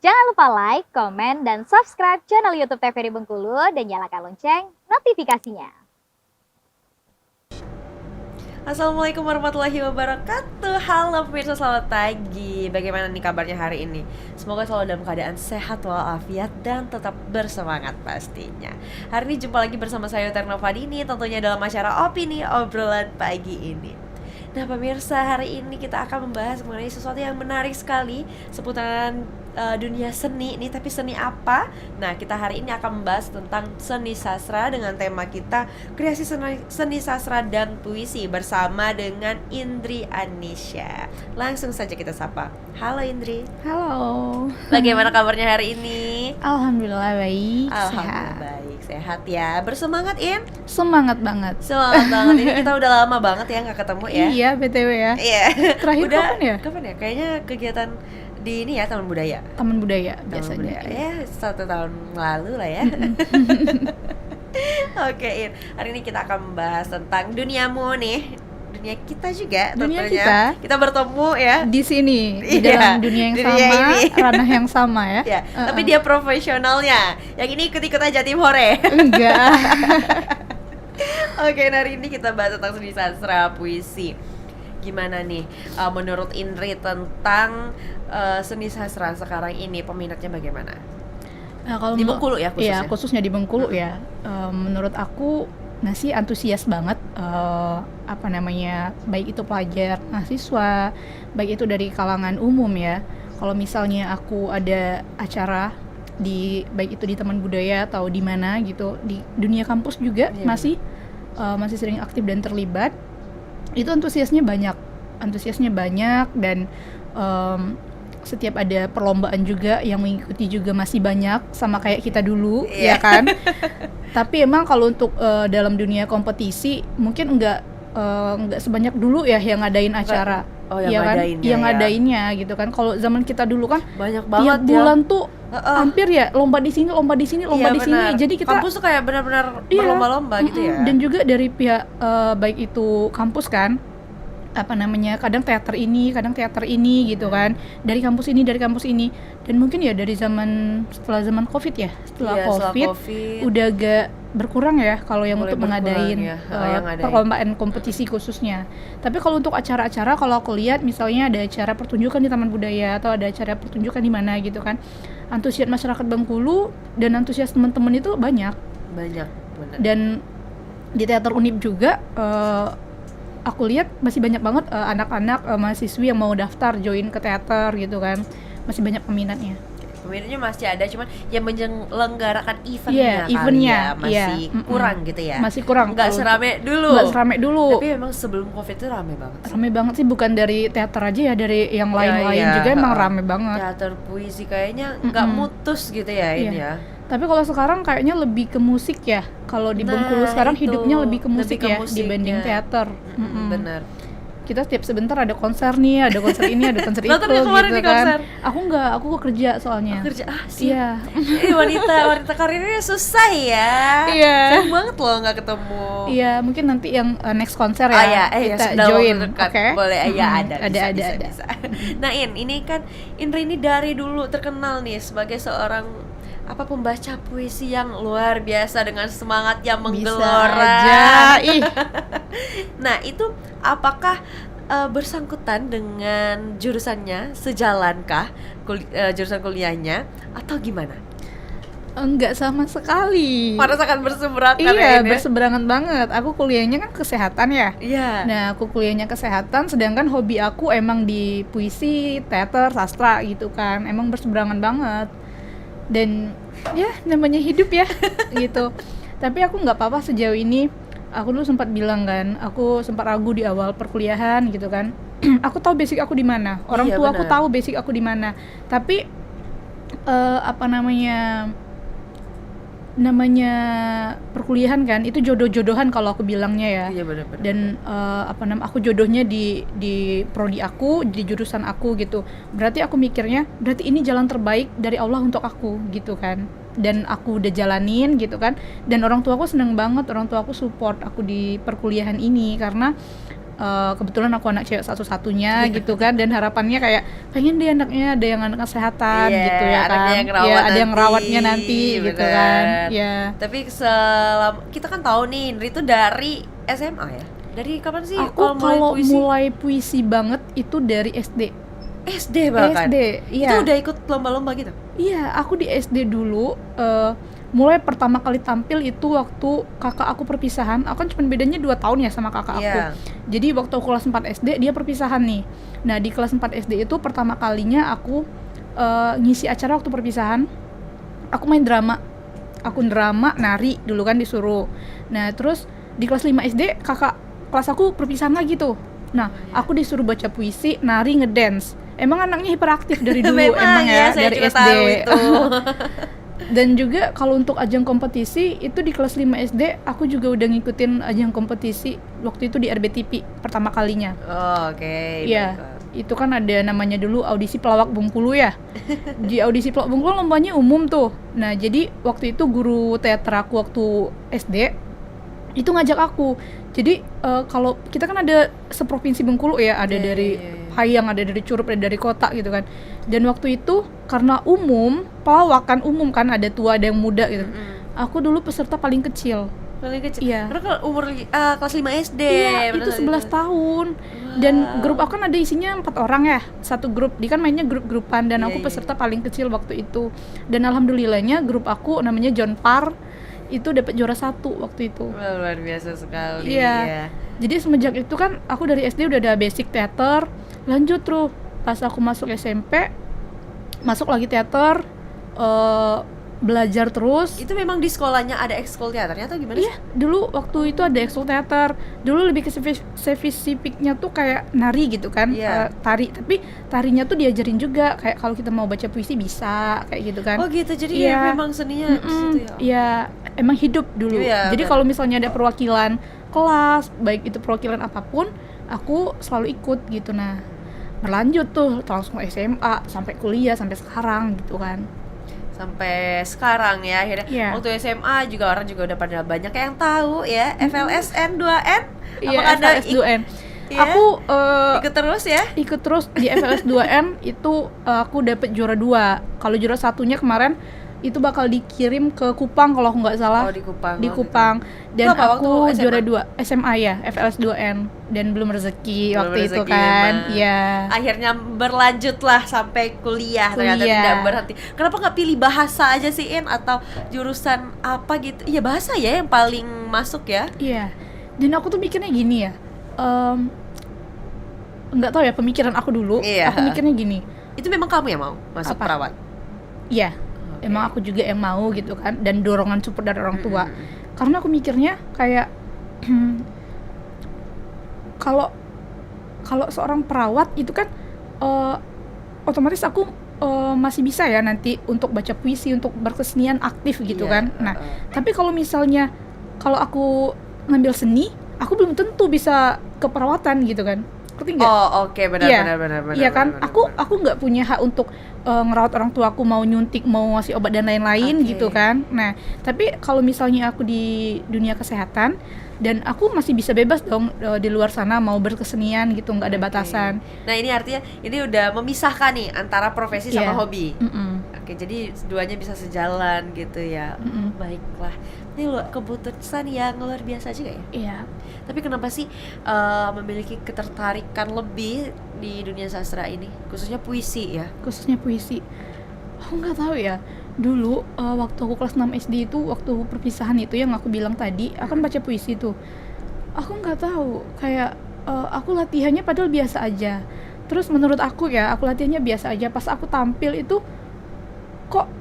Jangan lupa like, komen, dan subscribe channel YouTube TVRI Bengkulu dan nyalakan lonceng notifikasinya. Assalamualaikum warahmatullahi wabarakatuh. Halo pemirsa, selamat pagi. Bagaimana nih kabarnya hari ini? Semoga selalu dalam keadaan sehat walafiat dan tetap bersemangat pastinya. Hari ini jumpa lagi bersama saya Terno Fadini, tentunya dalam acara Opini Obrolan Pagi ini. Nah pemirsa, hari ini kita akan membahas mengenai sesuatu yang menarik sekali seputaran dunia seni nih. Tapi seni apa? Nah kita hari ini akan membahas tentang seni sastra dengan tema kita kreasi seni sastra dan puisi bersama dengan Indri Anisha. Langsung saja kita sapa. Halo Indri. Halo. Bagaimana kabarnya hari ini? Alhamdulillah baik. Alhamdulillah baik, sehat ya. Bersemangat In? Semangat banget. Semangat banget. Ini kita udah lama banget ya nggak ketemu ya. Iya BTW ya. Iya. Terakhir Udah, kapan ya? Kapan ya? Kayaknya kegiatan di ini ya, Taman Budaya. Taman Budaya Taman biasanya. Budaya. Ya 1 tahun lalu lah ya. Oke, In. Hari ini kita akan membahas tentang duniamu nih. Dunia kita juga Dunia tentunya. Kita bertemu ya. Di sini di Iya, dalam dunia yang dunia sama, ini. ranah yang sama ya. Ya, tapi dia profesionalnya. Yang ini ikut-ikut aja tim hore. Enggak. Oke, hari ini kita bahas tentang seni sastra puisi. Gimana nih menurut Indri tentang seni sastra sekarang ini, peminatnya bagaimana? Nah, kalau Di Bengkulu ya khususnya? Iya, khususnya di Bengkulu ya. Menurut aku sih antusias banget, baik itu pelajar, mahasiswa, baik itu dari kalangan umum ya. Kalau misalnya aku ada acara baik itu di Taman Budaya atau di mana gitu, di dunia kampus juga masih sering aktif dan terlibat. Itu antusiasnya banyak dan setiap ada perlombaan juga yang mengikuti juga masih banyak sama kayak kita dulu ya kan. Tapi emang kalau untuk dalam dunia kompetisi mungkin enggak sebanyak dulu ya yang ngadain acara. Yang ngadainnya gitu kan. Kalau zaman kita dulu kan banyak banget tiap bulan tuh hampir ya lomba di sini. Jadi kita kampus tuh kayak benar-benar berlomba-lomba gitu ya. Dan juga dari pihak baik itu kampus kan, kadang teater ini gitu kan, dari kampus ini, dan mungkin ya dari setelah zaman COVID ya, setelah COVID udah agak berkurang ya kalau yang untuk mengadain perlombaan kompetisi khususnya. Tapi kalau untuk acara-acara, kalau aku lihat misalnya ada acara pertunjukan di Taman Budaya atau ada acara pertunjukan di mana gitu kan, antusias masyarakat Bengkulu dan antusias teman-teman itu banyak benar. Dan di teater Unip juga aku lihat masih banyak banget anak-anak mahasiswi yang mau daftar join ke teater gitu kan, masih banyak peminatnya Masih ada, cuman yang menyelenggarakan eventnya masih kurang gitu ya. Masih kurang. Nggak serame dulu. Tapi memang sebelum COVID itu rame banget sih, bukan dari teater aja ya, dari yang lain-lain juga emang rame banget. Teater puisi kayaknya nggak mutus gitu ya ini ya. Tapi kalau sekarang kayaknya lebih ke musik ya. Kalau di Bengkulu sekarang hidupnya lebih ke musik ya dibanding teater. Benar. Kita setiap sebentar ada konser nih, ada konser ini, ada konser itu gitu kan. Konser. Aku kerja soalnya. Kerja iya. wanita karirnya susah ya. Iya. Sayang banget loh nggak ketemu. Iya, mungkin nanti yang next konser ya. Kita join. Oke. Boleh ya, ada. Bisa. Nah ini kan Indri ini dari dulu terkenal nih sebagai seorang pembaca puisi yang luar biasa dengan semangat yang menggelora. Nah itu apakah bersangkutan dengan jurusannya, sejalankah jurusan kuliahnya atau gimana? Enggak sama sekali. Merasakan berseberangan. Iya, berseberangan banget. Aku kuliahnya kan kesehatan ya. Iya. Nah, aku kuliahnya kesehatan, sedangkan hobi aku emang di puisi, teater, sastra gitu kan. Emang berseberangan banget. Dan ya namanya hidup ya gitu. Tapi aku nggak apa-apa sejauh ini. Aku dulu sempat bilang kan, aku sempat ragu di awal perkuliahan gitu kan. Aku tahu basic aku di mana, orang tua aku tahu basic aku di mana. Tapi namanya perkuliahan kan itu jodoh-jodohan kalau aku bilangnya ya. Iya benar-benar. Dan aku jodohnya di prodi aku, di jurusan aku gitu. Berarti aku mikirnya ini jalan terbaik dari Allah untuk aku gitu kan. Dan aku udah jalanin gitu kan. Dan orang tua aku seneng banget, orang tua aku support aku di perkuliahan ini karena kebetulan aku anak cewek satu-satunya gitu kan, dan harapannya kayak pengen dia anaknya ada yang anak kesehatan Iya, gitu ya anaknya kan, yang rawat ya ada yang nanti, rawatnya nanti gitu bener. kan ya. Tapi kita kan tahu nih Indri itu dari SMA ya. Dari kapan sih Aku mulai kalau puisi? mulai puisi banget itu dari SD. SD bahkan. SD, iya. Itu udah ikut lomba-lomba gitu. Iya, aku di SD dulu mulai pertama kali tampil itu waktu kakak aku perpisahan. Aku kan cuma bedanya 2 tahun ya sama kakak aku. Iya. Jadi waktu aku kelas 4 SD dia perpisahan nih. Nah, di kelas 4 SD itu pertama kalinya aku ngisi acara waktu perpisahan. Aku main drama. Aku drama, nari dulu kan disuruh. Nah, terus di kelas 5 SD kakak kelas aku perpisahan lagi tuh. Nah, aku disuruh baca puisi, nari, ngedance. Emang anaknya hiperaktif dari dulu emang ya saya dari juga SD. tahu itu. Dan juga kalau untuk ajang kompetisi itu di kelas 5 SD aku juga udah ngikutin ajang kompetisi waktu itu di RBTP pertama kalinya. Oh, oke. Iya, baiklah. itu kan ada namanya dulu audisi pelawak Bengkulu ya. Di audisi pelawak Bengkulu lombanya umum tuh. Nah, jadi waktu itu guru teater aku waktu SD itu ngajak aku. Jadi kalau kita kan ada seprovinsi Bengkulu ya, ada dari Hayang, ada dari Curup, ada dari kota gitu kan. Dan waktu itu karena pelawak kan umum kan, ada tua ada yang muda gitu. Aku dulu peserta paling kecil. Paling kecil. Iya. Karena kalau umur kelas 5 SD. Iya, bener itu nggak 11 tahun. Dan grup aku kan ada isinya 4 orang ya. Satu grup, dia kan mainnya grup-grupan dan aku Iya, peserta paling kecil waktu itu. Dan alhamdulillahnya grup aku namanya John Par itu dapat juara 1 waktu itu. Wah, luar biasa sekali. Iya. Jadi semenjak itu kan aku dari SD udah ada basic teater, lanjut tuh pas aku masuk SMP masuk lagi teater, belajar terus. Itu memang di sekolahnya ada ekskul teaternya atau gimana? Iya, dulu waktu itu ada ekskul teater. Dulu lebih ke spesifiknya tuh kayak nari gitu kan, Iya. tari. Tapi tarinya tuh diajarin juga, kayak kalau kita mau baca puisi bisa, kayak gitu kan. Oh gitu, jadi Iya. memang seninya di situ ya. Iya, emang hidup dulu. Iya, Jadi benar. kalau misalnya ada perwakilan kelas, baik itu perwakilan apapun, aku selalu ikut gitu. Nah, berlanjut tuh langsung SMA sampai kuliah sampai sekarang gitu kan. Sampai sekarang ya akhirnya. Iya. Waktu SMA juga orang juga udah pada banyak yang tahu ya, FLSN 2N. Iya, Apakah Anda FLS 2N. Iya? Aku ikut terus ya? ikut terus di FLS 2N itu aku dapet juara 2. Kalau juara satunya kemarin itu bakal dikirim ke Kupang kalau aku nggak salah. Oh, di Kupang. Di waktu Kupang. Dan Itu apa, aku waktu SMA? juara 2 SMA ya, FLS 2N, dan belum rezeki Belum waktu itu rezeki kan. memang. Iya. Akhirnya berlanjutlah sampai kuliah, ternyata Kuliah. tidak berhenti. Kenapa nggak pilih bahasa aja sih, In? Atau jurusan apa gitu? Iya, bahasa ya yang paling masuk ya. Iya. Dan aku tuh mikirnya gini ya. Nggak tahu ya, pemikiran aku dulu. Iya. Aku mikirnya gini. Itu memang kamu yang mau masuk Apa? perawat? Iya. Oke. Emang aku juga yang mau gitu kan, dan dorongan support dari orang tua. Karena aku mikirnya kayak kalau seorang perawat itu kan otomatis aku masih bisa ya nanti untuk baca puisi, untuk berkesenian aktif gitu Iya, kan. Nah, tapi kalau misalnya kalau aku ngambil seni, aku belum tentu bisa keperawatan gitu kan. Ngerti nggak? Oh, oke, benar Iya. benar. Iya kan, benar, aku benar. nggak punya hak untuk ngerawat orang tua aku, mau nyuntik, mau ngasih obat dan lain-lain Oke. gitu kan. Nah, tapi kalau misalnya aku di dunia kesehatan dan aku masih bisa bebas dong di luar sana mau berkesenian gitu, nggak ada Oke. batasan. Nah, ini artinya ini udah memisahkan nih antara profesi sama Iya. hobi. Mm-mm. Oke, jadi duanya bisa sejalan gitu ya. Mm-mm. Baiklah. Ini keputusan yang luar biasa juga ya. Iya. Tapi kenapa sih memiliki ketertarikan lebih di dunia sastra ini, khususnya puisi ya? Khususnya puisi. Aku nggak tahu ya. Dulu waktu aku kelas 6 SD itu, waktu perpisahan itu yang aku bilang tadi, akan baca puisi tuh. Aku nggak tahu, kayak aku latihannya padahal biasa aja. Terus menurut aku ya, aku latihannya biasa aja. Pas aku tampil itu kok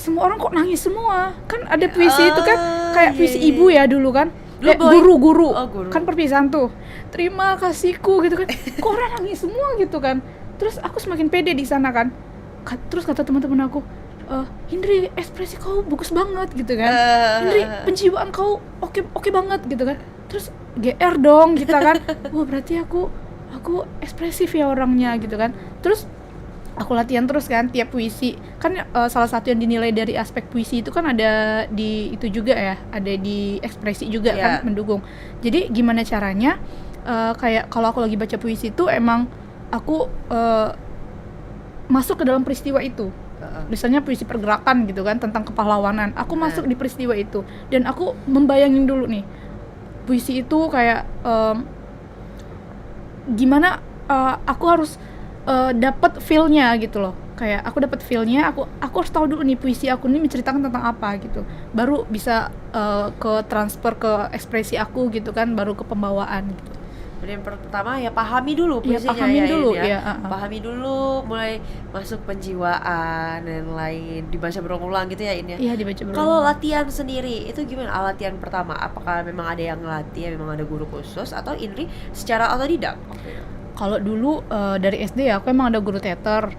semua orang kok nangis semua. Kan ada puisi itu kan kayak iya, puisi iya. ibu ya dulu kan. Dulu boy. Guru-guru. Oh, guru. Kan perpisahan tuh. Terima kasihku gitu kan. Kok orang nangis semua gitu kan. Terus aku semakin pede di sana kan. Terus kata teman-teman aku, Indri, ekspresi kau bagus banget gitu kan. Indri, penjiwaan kau oke banget gitu kan. Terus GR dong kita kan. Wah, berarti aku ekspresif ya orangnya gitu kan. Terus aku latihan terus kan tiap puisi. Kan salah satu yang dinilai dari aspek puisi itu kan ada di itu juga ya, ada di ekspresi juga Iya. kan, mendukung. Jadi gimana caranya kayak kalau aku lagi baca puisi itu emang aku masuk ke dalam peristiwa itu. Misalnya puisi pergerakan gitu kan tentang kepahlawanan, aku masuk di peristiwa itu dan aku membayangin dulu nih puisi itu kayak gimana aku harus dapat feel-nya gitu loh. Kayak aku dapat feel-nya, aku harus tahu dulu nih puisi aku ini menceritakan tentang apa gitu. Baru bisa ke transfer ke ekspresi aku gitu kan, baru ke pembawaan gitu. Jadi yang pertama ya pahami dulu Ya, puisinya pahamin dulu, ya. ya, Pahami dulu, mulai masuk penjiwaan dan lain, dibaca berulang-ulang gitu ya ini ya. Iya, dibaca berulang. Kalau latihan sendiri itu gimana? Latihan pertama apakah memang ada yang ngelatih, memang ada guru khusus atau Indri secara otodidak? Kalau dulu dari SD ya, aku emang ada guru teater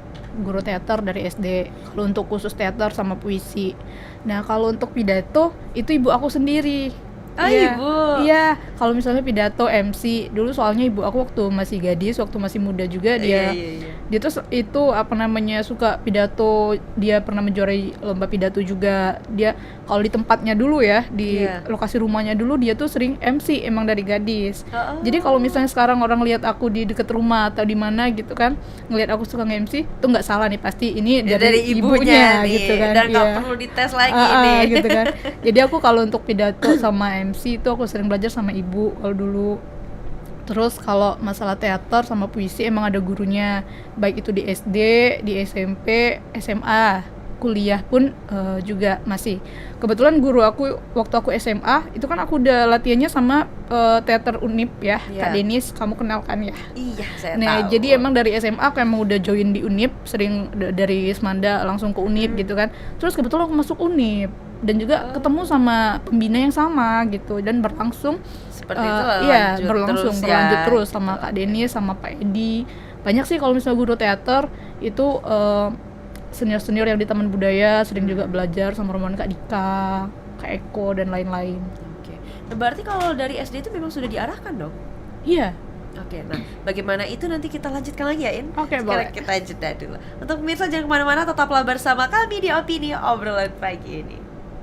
dari SD. Kalau untuk khusus teater sama puisi. Nah, kalau untuk pidato itu ibu aku sendiri. Oh, Iya. ibu. Iya, kalau misalnya pidato MC dulu soalnya ibu aku waktu masih gadis, waktu masih muda juga dia. Iya. Dia tuh itu apa namanya suka pidato, dia pernah menjuarai lomba pidato juga. Dia kalau di tempatnya dulu ya, di lokasi rumahnya dulu dia tuh sering MC emang dari gadis. Jadi kalau misalnya sekarang orang lihat aku di deket rumah atau di mana gitu kan, ngelihat aku suka nge-MC, tuh nggak salah nih, pasti ini Ya, dari ibunya nih, gitu kan. dan nggak Iya. perlu dites lagi nih. Gitu kan. Jadi aku kalau untuk pidato sama MC itu aku sering belajar sama ibu kalau dulu. Terus kalau masalah teater sama puisi emang ada gurunya, baik itu di SD, di SMP, SMA, kuliah pun juga masih. Kebetulan guru aku waktu aku SMA itu kan aku udah latihannya sama teater Unip ya, Kak Denis, kamu kenal kan ya? Iya, saya Nah, tahu. jadi emang dari SMA aku emang udah join di Unip, sering dari Semanda langsung ke Unip gitu kan. Terus kebetulan aku masuk Unip dan juga ketemu sama pembina yang sama gitu dan berlangsung Seperti itu lah, iya, lanjut berlangsung terus berlanjut ya, terus gitu. sama Kak Denis sama Pak Edi. Banyak sih kalau misalnya guru teater itu senior-senior yang di Taman Budaya sering juga belajar sama rombongan Kak Dika, Kak Eko dan lain-lain. Oke. Nah, berarti kalau dari SD itu memang sudah diarahkan dong? Iya. Oke, nah bagaimana itu nanti kita lanjutkan lagi ya, In? Oke, Sekarang boleh. kita jeda dulu. Untuk pemirsa jangan kemana-mana, tetaplah bersama kami di Opini Obrolan Pagi ini.